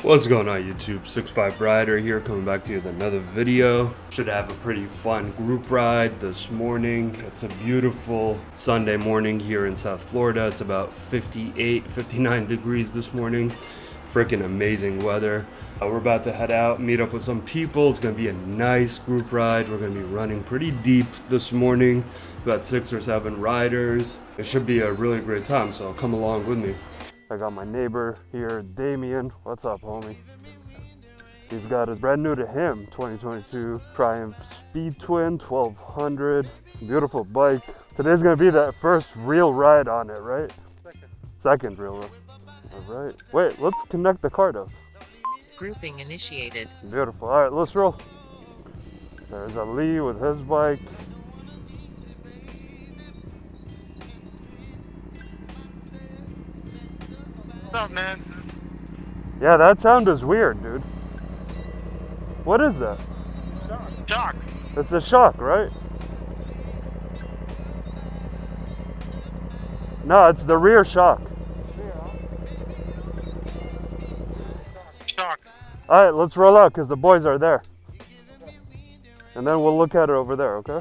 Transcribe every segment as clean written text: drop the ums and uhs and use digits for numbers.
What's going on YouTube? 65 Rider here, coming back to you with another video. Should have a pretty fun group ride this morning. It's a beautiful Sunday morning here in South Florida. It's about 58, 59 degrees this morning. Freaking amazing weather. We're about to head out, meet up with some people. It's gonna be a nice group ride. We're gonna be running pretty deep this morning, about 6 or 7 riders. It should be a really great time, so come along with me. I got my neighbor here, Damien. What's up, homie? He's got a brand new to him 2022 Triumph Speed Twin 1200. Beautiful bike. Today's gonna be that first real ride on it, right? Second real ride. All right. Wait, let's connect the car though. Grouping initiated. Beautiful. All right, let's roll. There's Ali with his bike. What's up, man? Yeah, that sound is weird, dude. What is that? Shock. It's a shock, right? No, it's the rear shock. Shock. All right, let's roll out because the boys are there. And then we'll look at it over there, okay?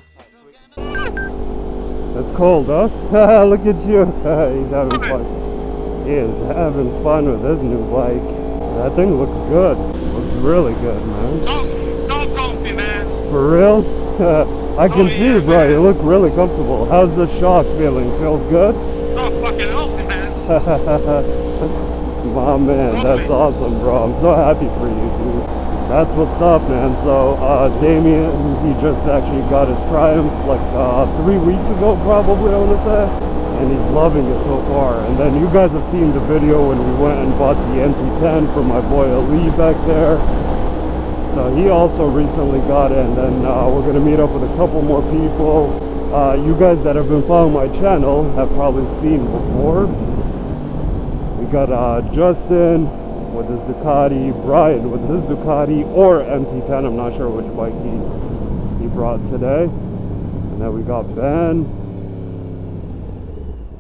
It's cold, huh? Look at you. He's having fun. He is having fun with his new bike. That thing looks good. Looks really good, man. So comfy, man. For real? I can see, bro. Man. You look really comfortable. How's the shock feeling? Feels good? So fucking healthy, man. My man, that's awesome, bro. I'm so happy for you, dude. That's what's up, man. So, Damien, he just actually got his Triumph like 3 weeks ago, probably, I want to say. And he's loving it so far. And then you guys have seen the video when we went and bought the MT-10 for my boy Ali back there. So he also recently got it, and then we're going to meet up with a couple more people. You guys that have been following my channel have probably seen before. We got Justin with his Ducati, Brian with his Ducati or MT-10, I'm not sure which bike he brought today. And then we got Ben.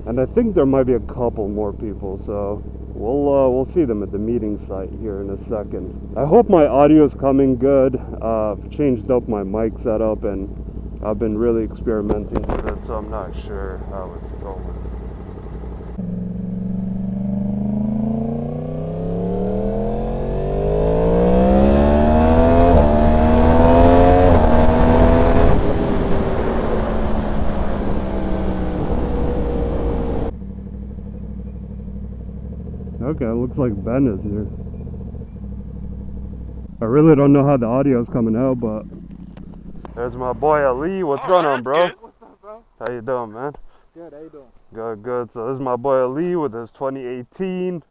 And I think there might be a couple more people, so we'll see them at the meeting site here in a second. I hope my audio is coming good. I've changed up my mic setup and I've been really experimenting with it, so I'm not sure how it's going. Okay, it looks like Ben is here. I really don't know how the audio is coming out, but there's my boy Ali. What's going on, bro? Good. What's up, bro? How you doing, man? Good, how you doing? Good, good. So this is my boy Ali with his 2018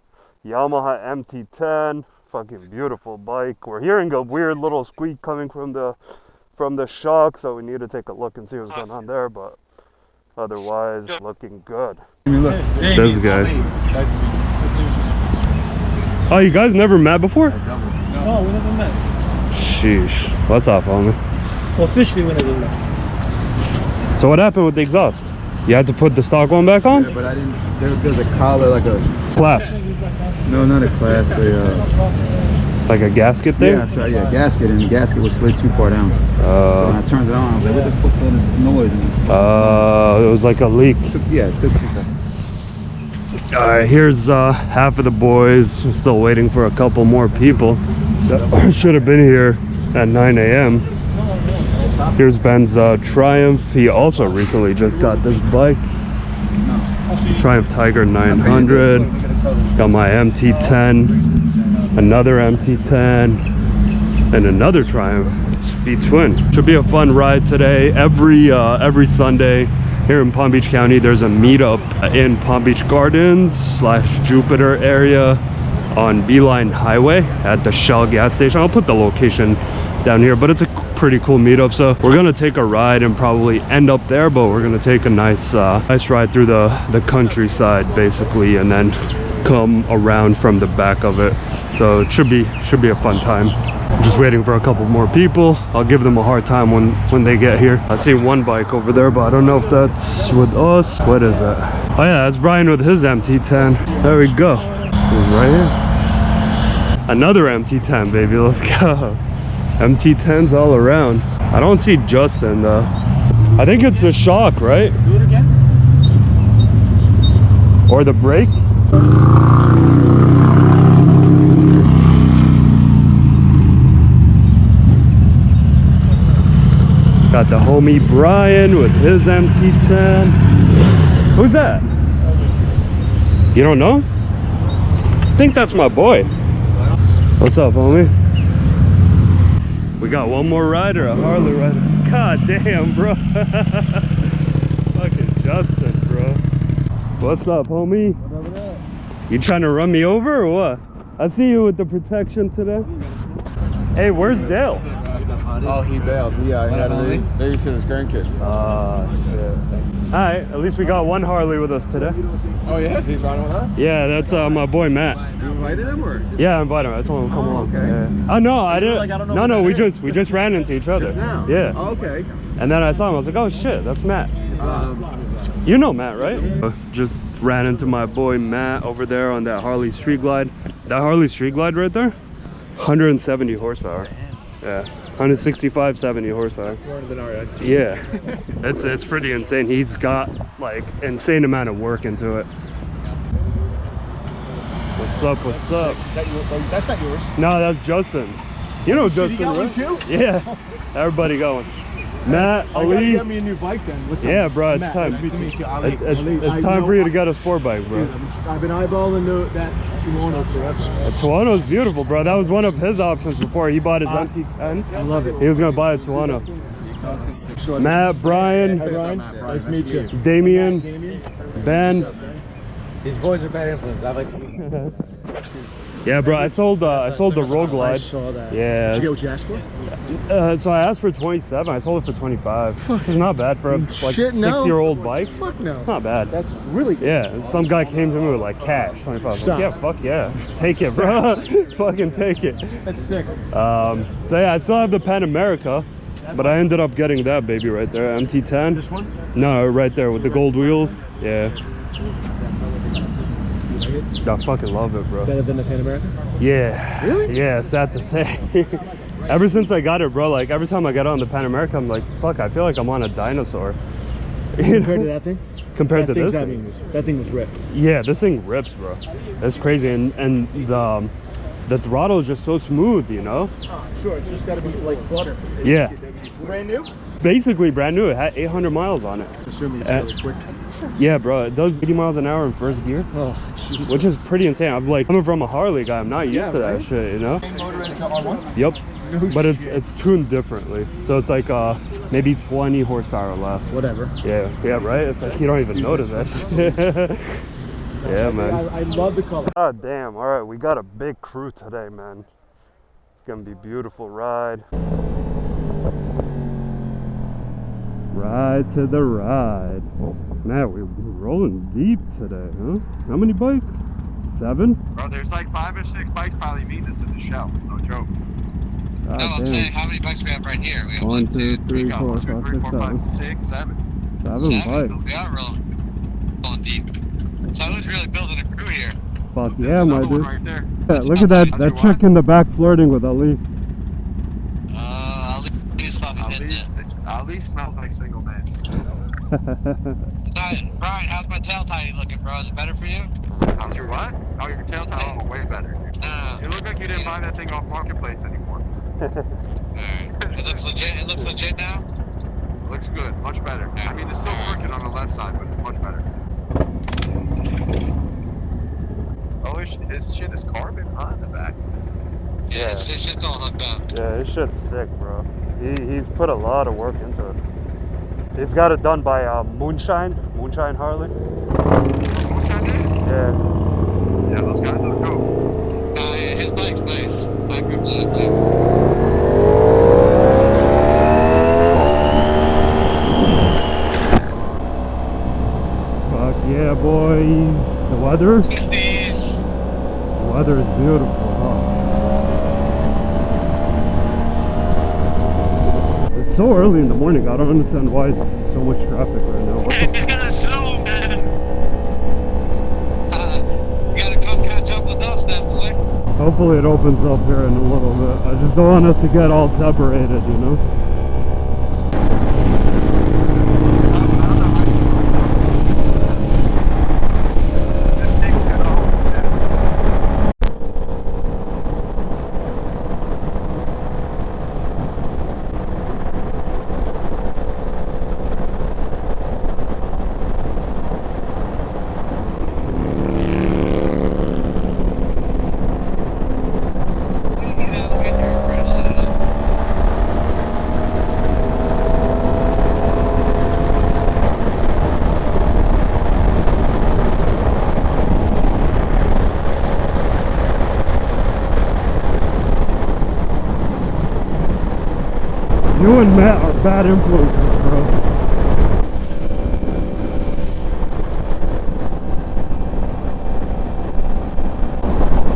Yamaha MT-10. Fucking beautiful bike. We're hearing a weird little squeak coming from the shock, so we need to take a look and see what's going on there, but otherwise looking good. This guy. Oh, you guys never met before? No, we never met. Sheesh. What's up, homie? Well, officially we never met. So what happened with the exhaust? You had to put the stock one back on? Yeah, but I didn't. There's a collar, like a Clasp. no, not a clasp. Like a gasket thing? Yeah, sorry, yeah, gasket, and the gasket was slid too far down. So when I turned it on, I was like, "What the fuck's all this noise?" And It was like a leak. it took 2 seconds. Alright, here's half of the boys. We're still waiting for a couple more people that should have been here at 9 a.m. Here's Ben's Triumph. He also recently just got this bike. Triumph Tiger 900. Got my MT-10. Another MT-10. And another Triumph Speed Twin. Should be a fun ride today. Every Sunday here in Palm Beach County, there's a meetup in Palm Beach Gardens / Jupiter area on Beeline Highway at the Shell gas station. I'll put the location down here, but it's a pretty cool meetup. So we're gonna take a ride and probably end up there, but we're gonna take a nice ride through the countryside basically, and then come around from the back of it. So it should be a fun time. Just waiting for a couple more people. I'll give them a hard time when they get here. I see one bike over there, but I don't know if that's with us. What is that? Oh yeah, that's Brian with his MT-10. There we go. He's right here. Another MT-10, baby. Let's go. MT-10s all around. I don't see Justin though. I think it's the shock, right? Do it again. Or the brake. Got the homie Brian with his MT-10. Who's that? You don't know? I think that's my boy. What's up, homie? We got one more rider, a Harley rider. God damn, bro. Fucking Justin, bro. What's up, homie? You trying to run me over or what? I see you with the protection today. Hey, where's Dale? Oh, he bailed. He had to babysit his grandkids. Oh, shit. Alright, at least we got one Harley with us today. Oh, yes? He's riding with us? Yeah, that's my boy Matt. You invited him, or? Yeah, I invited him. I told him to come along. okay. Yeah. Oh, no, I didn't. like, I don't know no, who no, that we just ran into each other. Just now? Yeah. Oh, okay. And then I saw him. I was like, oh, shit, that's Matt. You know Matt, right? Just ran into my boy Matt over there on that Harley Street Glide. That Harley Street Glide right there, 170 horsepower. Yeah, 165, 70 horsepower. More than our MT. Yeah, it's pretty insane. He's got like insane amount of work into it. What's up? What's up? That's not yours. No, that's Justin's. You know Justin, got right? one too? Yeah, everybody got one. Matt, I gotta Ali. get me a new bike then. What's Yeah, up? bro, it's Matt, time. nice to meet you, Ali. It's I time know- for you to get a sport bike, bro. Dude, I've been eyeballing that Tuono forever. The Tuono's beautiful, bro. That was one of his options before he bought his MT-10. I love it. He was gonna buy a Tuono. Matt, Brian, Hi, Brian. Nice to meet you. Damien, Ben. These boys are bad influence. I like Yeah, bro. I sold the Road I Glide. saw that. Yeah. Did you get what you asked for? So I asked for 27. I sold it for 25. It's not bad for a like Shit, no. 6-year-old bike. Fuck no. It's not bad. That's really good. Yeah, and some guy came to me with like cash, 25. I was Stop. like, yeah, fuck yeah, take it, bro. Fucking take it. That's sick. So yeah, I still have the Pan America, but I ended up getting that baby right there, MT-10. This one? No, right there with the gold wheels. Yeah. I fucking love it, bro. Better than the Pan America? Yeah. Really? Yeah, sad to say. Ever since I got it, bro, like every time I get on the Pan America, I'm like, fuck, I feel like I'm on a dinosaur. You Compared know? to that thing? Compared to That this thing, thing. that thing was ripped. Yeah, this thing rips, bro. It's crazy, and the throttle is just so smooth, you know? Oh, sure. It's just got to be like butter. Yeah. Brand new? Basically brand new. It had 800 miles on it. Assuming it's really quick. Yeah, bro. It does 80 miles an hour in first gear, Oh, Jesus. which is pretty insane. I'm like, coming from a Harley guy, I'm not used to that right? shit, you know? Same motor as the R1? Yep. No But shit. it's tuned differently. So it's like maybe 20 horsepower less. Whatever. Yeah, right? It's like you don't even notice that shit. Yeah, man. I love the color. God damn. All right, we got a big crew today, man. It's gonna be a beautiful ride. Ride to the ride. Man, we're rolling deep today, huh? How many bikes? 7? Bro, there's like 5 or 6 bikes probably meeting us in the show. No joke. God No, I'm damn. saying how many bikes we have right here? We have 1, 2, 3, We got 4, 1, 5, 2, 3, 6, 4, 7. 5, 6, 7. 7 bikes. We are rolling deep. So who's really building a crew here? Fuck yeah, my Another one dude. right there. Yeah, look at that That's your chick in the back flirting with Ali. Ali's fucking hitting it. Ali smells like single man. Brian, how's my tail tiny looking, bro? Is it better for you? How's your what? Oh, your tail's out. Way better. You look like you didn't buy that thing off Marketplace anymore. Alright. It looks legit. It looks legit now? It looks good. Much better. I mean, it's still working on the left side, but it's much better. Oh, his shit is carbon on the back. Yeah, This shit's all hooked up. Yeah, this shit's sick, bro. He's put a lot of work into it. He's got it done by Moonshine Harley. Yeah. Yeah, those guys are cool. Yeah, his bike's nice. I agree with that bike. Fuck yeah, boys. The weather? 60s. The weather is beautiful, huh? It's so early in the morning. I don't understand why it's so much traffic right now. What the It's gonna snow, man. You gotta come catch up with us then, boy. Hopefully it opens up here in a little bit. I just don't want us to get all separated, you know? You and Matt are bad influences, bro.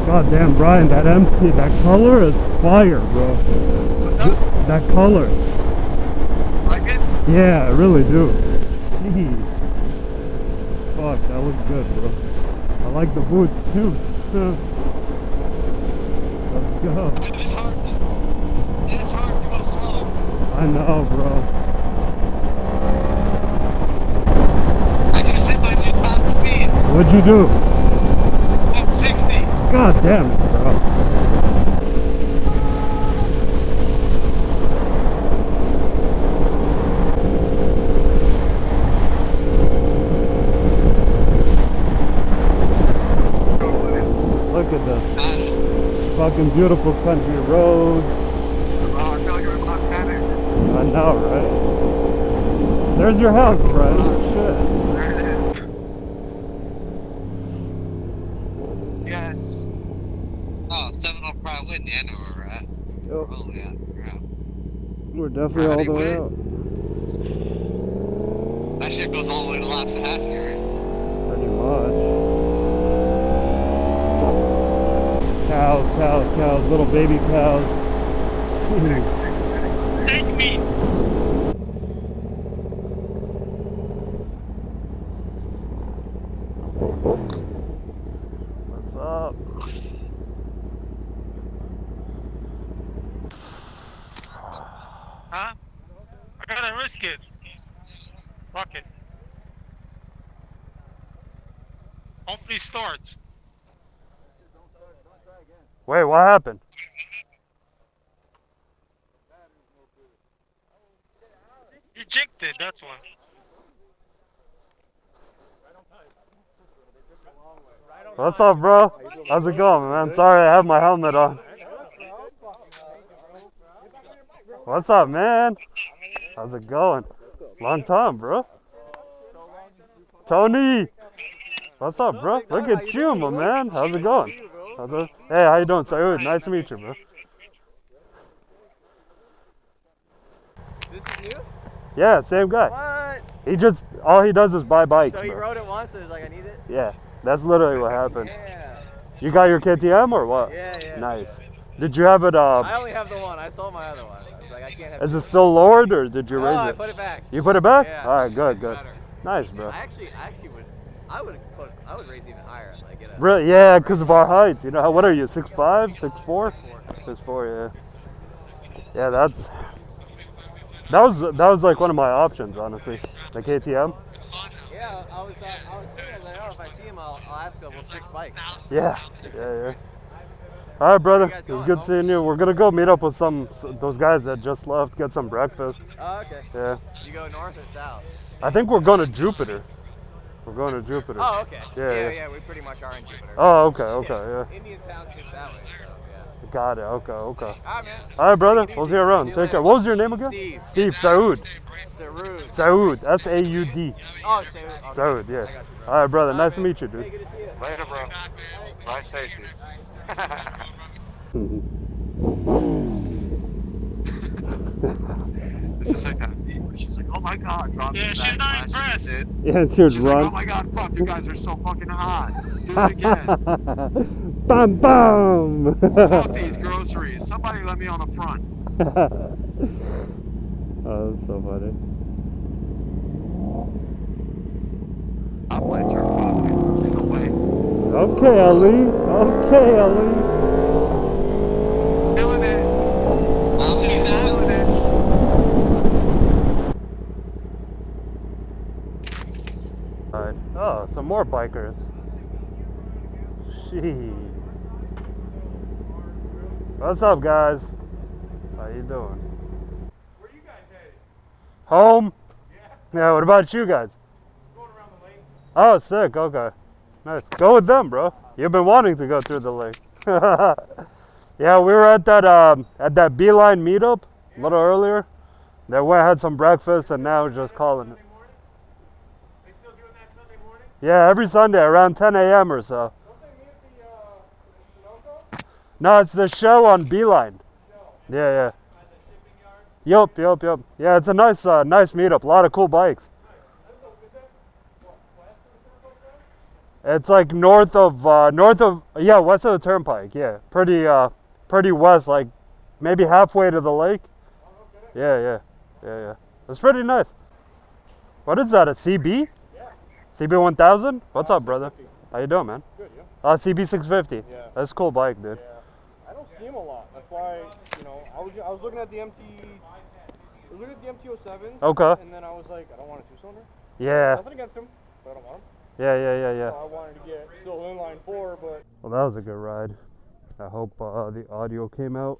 God damn, Brian, that MT, that color is fire, bro. What's up? That color. Like it? Yeah, I really do. Jeez. Fuck, that looks good, bro. I like the boots, too. Let's go. It's hard to go slow. I know, bro. I just hit my new top speed. What'd you do? 160. God damn it, bro. Look at this. Fucking beautiful country roads. Oh, I feel like I'm in Montana. I know, right? There's your house, Brian. Shit. There it is. Yes. Oh, 7-0 Pride Whitney. I know where we're at. Oh, yeah. We're definitely all the way out. That shit goes all the way to Loxahatchee, right? Pretty much. Cows, cows, cows, little baby cows. Take me! What's up? Huh? I gotta risk it. Fuck it. Hopefully starts. Wait, what happened? You jigged it, that's why. What's up, bro? How's it going, man? Sorry, I have my helmet on. What's up, man? How's it going? Long time, bro. Tony! What's up, bro? Look at you, my man. How's it going? Hey, how you doing, Sayud? Nice to meet you, bro. This is you? Yeah, same guy. What? He just, all he does is buy bikes, So he bro. rode it once and was like, I need it? Yeah, that's literally what happened. Yeah. You got your KTM or what? Yeah, yeah. Nice. Did you have it, I only have the one. I sold my other one. I was like, I can't have is two. it still lowered or did you No, raise I it? put it back. You put it back? Yeah. Alright, good, It's good. better. Nice, bro. I actually would, I would raise even higher. Like, get a, Really? Yeah, because of our heights. You know, what are you, 6'5", 6'4"? 6'4", yeah. Yeah, that was like one of my options, honestly. The KTM. Yeah, I was thinking, like, oh, if I see him, I'll ask him. We'll switch bikes. Yeah, yeah. All right, brother. Where you guys It was going, good seeing you. We're gonna go meet up with those guys that just left, get some breakfast. Oh, okay. Yeah. You go north or south? I think we're going to Jupiter. We're going to Jupiter. Oh, okay. Yeah. Yeah, we pretty much are in Jupiter. Oh, okay, yeah. Indian Town's just that way, so yeah. Got it. Okay. All right, man. All right, brother. Take it We'll see easy. you around. See you Take later. care. What was your name again? Steve. Saud. Saud. Saud. S-A-U-D. Oh, Saud. Okay. Saud. Yeah. I got you, bro. All right, brother. All Nice right, to man. meet you, dude. Hey, good to see you. Later, bro. Ride safe, dude. This is like that beat where she's like, oh my god, drops Yeah, it she's back, not flashes impressed. tits. Yeah, cheers, She's like, run. oh my god, fuck, you guys are so fucking hot. Do it again. Bam, bam. Fuck these groceries. Somebody let me on the front. Oh, that's so funny. Stoplights are fucking. No way. Okay, Ali. Okay, Ali. more bikers. Sheesh. What's up, guys? How you doing? Where you guys headed? Home? Yeah, Yeah, what about you guys? going around the lake. Oh, sick, okay. Nice. Go with them, bro. You've been wanting to go through the lake. Yeah, we were at that Beeline meetup a little earlier. Then went had some breakfast and now we're just calling it. Sunday morning? They still doing that Sunday morning? Yeah, every Sunday around 10 a.m. or so. Don't they meet at the Sunoco? No, it's the show on Beeline. Shell. Yeah, yeah. At the shipping yard? Yup. Yeah, it's a nice meetup. A lot of cool bikes. Is that what, west of the Turnpike? It's like north of west of the Turnpike. Yeah, pretty west, like maybe halfway to the lake. Yeah. It's pretty nice. What is that? A CB? Yeah. CB 1000? What's up, brother? How you doing, man? Good, yeah. CB 650. Yeah. That's a cool bike, dude. Yeah. I don't see them a lot. That's why, I was looking at the MT-07. Okay. And then I was like, I don't want a two-cylinder. Yeah. Nothing against them, but I don't want them. Yeah. So I wanted to get still inline 4, but Well, that was a good ride. I hope the audio came out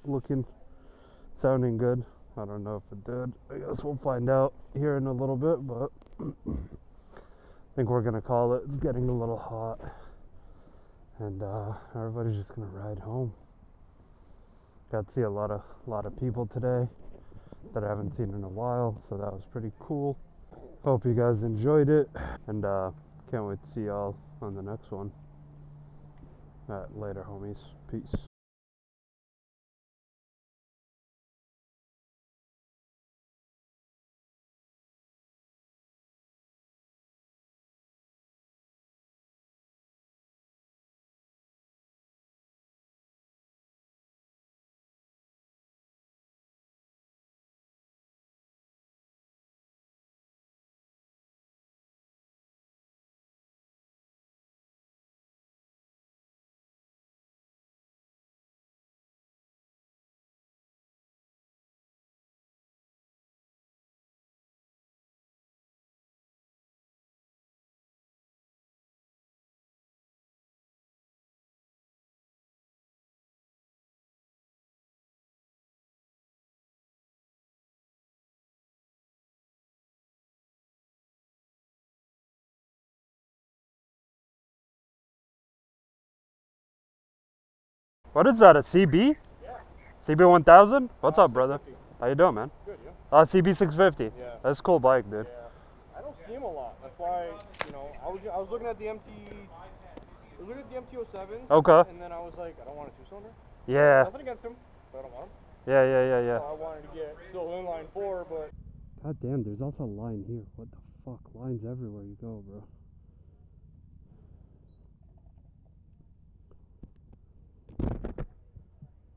sounding good. I don't know if it did. I guess we'll find out here in a little bit, but I think we're gonna call it. It's getting a little hot, and everybody's just gonna ride home. Got to see a lot of people today that I haven't seen in a while, so that was pretty cool. Hope you guys enjoyed it, and can't wait to see y'all on the next one. Later, homies. Peace. What is that? A CB? yeah. CB 1000? What's up, brother? How you doing, man? Good, yeah. CB 650. Yeah. That's a cool bike, dude. Yeah. I don't see them a lot. That's why, I was looking at the MT-07. Okay. And then I was like, I don't want a two-cylinder. Yeah. Nothing against them, but I don't want them. Yeah. So I wanted to get still inline 4, but God damn, there's also a line here. What the fuck? Lines everywhere you go, bro.